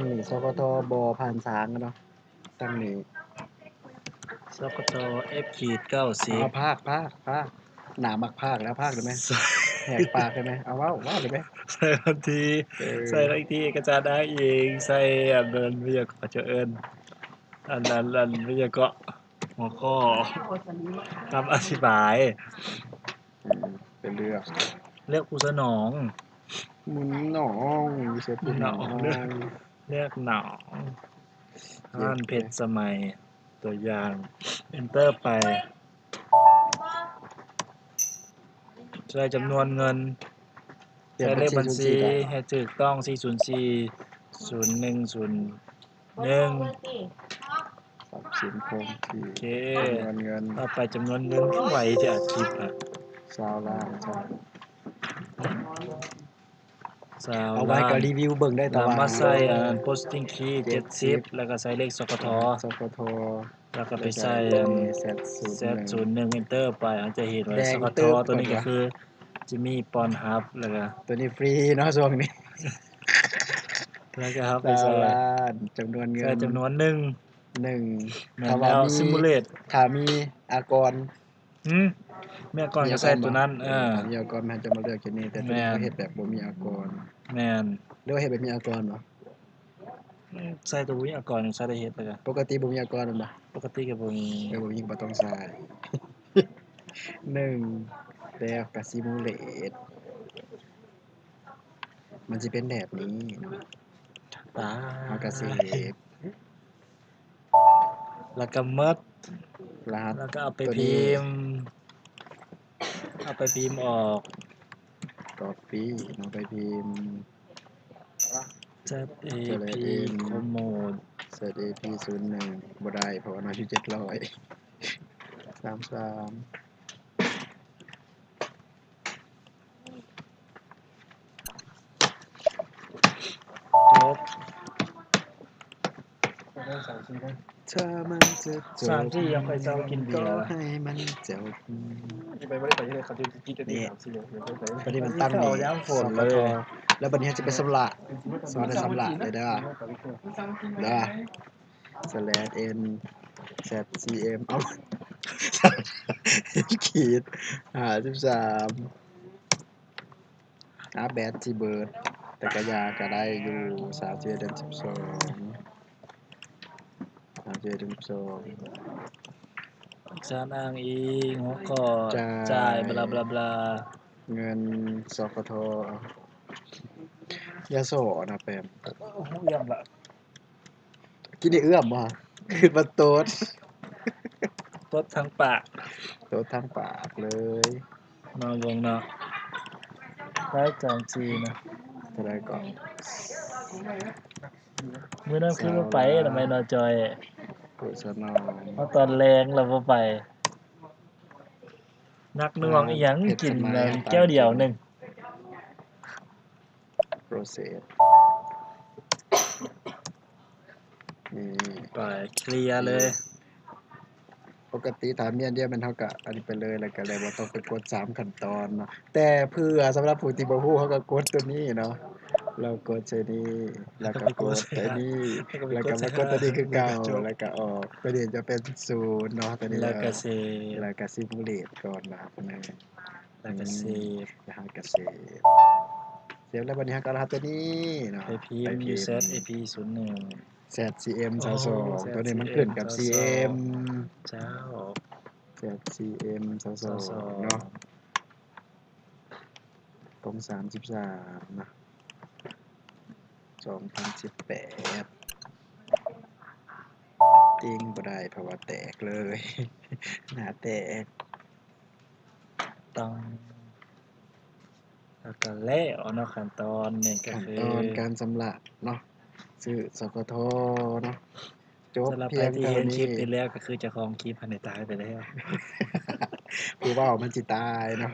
นี่สกทบ่ผ่านศาลกันเนาะตั้งนี้สกต F-90 เอาภาคหนามักภาคแล้วภาคได้ไหมแหกปากได้ไหมเอาว้าวได้ไหมใส่ทันทีใส่อีกทีเอกสารอ้างอิงใส่อันนั้นวิทยากรเจะเอิ้นอันนั้นวิทยากรหัวข้อคำอธิบายเป็นเลือกเลือกผู้สนอง หมุนหนองวิเศษปุ่นหนอ เลือกงเลือกหนองอ่านเพชรสมัยตัวอย่าง Enter ไปใส่จำนวนเงินใส่เลขบัญชีให้ถูกต้อง4040101ทรัพย์สินคงที่ โอเค จำนวนเงินต่อไปจำนวนเงินที่ไหวจะอัดคลิปอ่ะ ชาวล้านจ้ะ สาว เอาไว้ก็รีวิวเบิ่งได้ตะ นำ วัน มาใส่posting key 70แล้วก็ใส่เลขสกท สกท แล้วก็ไปใส่ แซดZ01 01 Enter ไปอาจจะเห็นว่า แด ส ง ก ตึ๊ ท บ ตัวนี้ก็คือจะมีปอนฮับแล้วก็ ตัวนี้ฟรีเนาะช่วงนี้ ครับไป ชาว ใส่ ล้านจำนวนเงิ ใส่ น จำนวนหนึ่ง หนึ่ง แม่น ถ้าว่า แล้ว มี simulate ถ้ามีอากร แม่ก่อนก็ใส่ตัวนั้นถ้ามีอากรมันจะมาเลือกแค่นี้แต่ตัวนี้เขาเฮ็ดแบบบ่มีอากร แม่น หรือว่าเฮ็ดแบบมีอากรบ่ ใส่ตัววิทยากรใส่ได้เฮ็ดแล้วก็ ปกติบ่มีอากรแม่นบ่ ปกติก็บ่มี บ่มีบ่ต้องใช้ 1แล้วก็ซิมูเลตมันสิเป็นแบบนี้เนาะ ตา เฮาก็เซฟ แล้วก็หมด รหัส แล้วก็เอาไป ตัว พิ นี้ มพ์ออก copy เอาไปพิมพ์ ZAP commode ZAP 01บ่ได้เพราะว่าน้อยอยู่700 33จบ ถ้ามันจะจบ 3 ที่ยังไปเซากินเบียร์ ให้มันจบ ไปไม่ได้ไปเลยเขาจะกินแต่นี่3 4เดี๋ยวไป ตอนนี้มันตั้งนี่สกทแล้วบัดนี้จะไปสำระสอนให้สำระเลยเด้อ/n ZCM เอาขีด53แบตที่เบิดแต่ก็ยาก็ได้อยู่31เดือน12 31เดือน12 สารอ้างอิงหัวข้อ จ่าย จ่ายบลาบลาบลา เงินสกทยโสนะแปม เยี่ยมละ กินได้เอื้อมบ่คือบ่โตด ตดทั้งปาก โตดทางปากเลย มาเบิ่งเนาะรายการจีนนะ เท่าใดก่อน มื้อนั้นคือบ่ไปทำไมเนาะจอย โฆษณา เพราะตอนแรงเราบ่ไป นักหน่วงอีหยังกินแก้วเดียวหนึง process นี่ ไปเคลียร์เลย ปกติถ้ามีอันเดียวมันเท่ากับอันนี้ไปเลยแล้วก็เลยบ่ต้องไปกด3ขั้นตอนเนาะแต่เพื่อสำหรับผู้ที่บ่ฮู้เขาก็กดตัวนี้เนาะเรากดใส่นี้แล้วก็กดตัวนี้แล้วก็มากดตัวนี้คือเก่าแล้วก็ออกตัวนี้จะเป็น0เนาะตัวนี้ แล้วก็เซฟ แล้วก็ซิมูเลตก่อนนะพุ่นน่ะ แล้วก็เซฟ แล้วก็เซฟแล้วบัดนี้เราก็รหัสตัวนี้เนาะ ไปพิมพ์ ZAP01 ZCM โอ้ 22ตัวนี้มันขึ้นกับ CM เจ้า ZCM 22เนาะตรง33นะ2018ติ้งบ่ได้เพราะว่าแตกเลย หน้าแตก ต้องแล้วก็แล้วเนาะขั้นตอนนี่ก็ ขั้น คื ต อ อนการสำระเนาะซื้อสกทเนาะจบ สำหรับ เพี ใคร ยง ที่ เท่า เห็นคลิ นี้ ปนี้แล้วก็คือเจ้าของคลิปหันได้ตายไปแล้ว ผู้เว้ามันสิตายเนาะ